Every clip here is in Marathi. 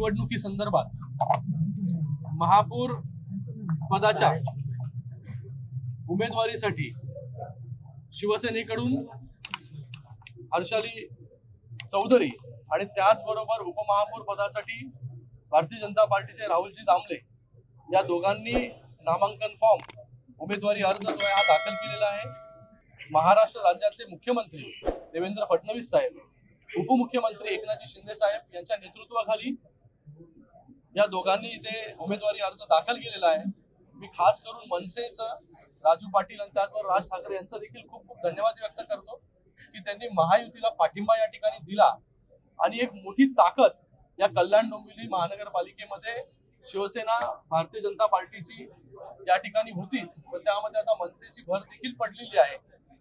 निवडणुकीसंदर्भात महापौर पदाच्या उमेदवारीसाठी शिवसेनेकडून हर्षाली चौधरी आणि त्याचबरोबर उपमहापौर पदासाठी भारतीय जनता पार्टीचे राहुलजी दामले या दोघांनी नामांकन फॉर्म उमेदवारी अर्ज जो आहे हा दाखल केलेला आहे। महाराष्ट्र राज्याचे मुख्यमंत्री देवेंद्र फडणवीस साहेब, उपमुख्यमंत्री एकनाथ शिंदे साहेब यांच्या नेतृत्वाखाली या दोघांनी इथे उमेदवारी अर्ज दाखल केलेला आहे। मी खास करून मनसेचं राजू पाटील आणि त्याचबरोबर राज ठाकरे यांचा देखील खूप खूप धन्यवाद व्यक्त करतो की त्यांनी महायुतीला पाठिंबा या ठिकाणी दिला आणि एक मोठी ताकद या कल्याण डोंबिवली महानगरपालिकेमध्ये शिवसेना भारतीय जनता पार्टीची या ठिकाणी होती, पण त्यामध्ये आता मनसेची भर देखील पडलेली आहे,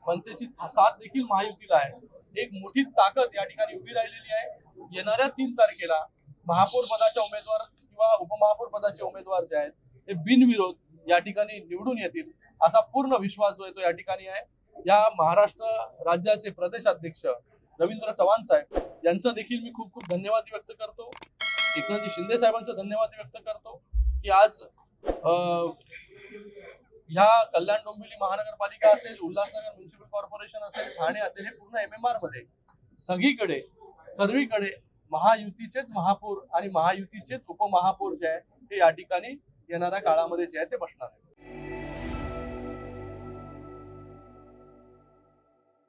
मनसेची साथ देखील महायुतीला आहे। एक मोठी ताकद या ठिकाणी उभी राहिलेली आहे। येणाऱ्या 3 तारखेला महापौर पदाच्या उमेदवार किंवा उपमहापौर पदाचे उमेदवार जे आहेत ते बिनविरोध या ठिकाणी निवडून येतील असा पूर्ण विश्वास जो आहे तो या ठिकाणी आहे। या महाराष्ट्र राज्याचे प्रदेशाध्यक्ष रवींद्र चव्हाण साहेब यांचं देखील मी खूप खूप धन्यवाद व्यक्त करतो। एकनाथ शिंदे साहेबांचं धन्यवाद व्यक्त करतो की आज ह्या कल्याण डोंबिवली महानगरपालिका असेल, उल्हासनगर म्युनिसिपल कॉर्पोरेशन असेल, ठाणे असेल, हे पूर्ण MMR मध्ये सर्वीकडे महायुतीचेच महापौर आणि महायुतीचेच उपमहापौर जे आहे ते या ठिकाणी येणाऱ्या काळामध्ये जे आहे ते बसणार आहे।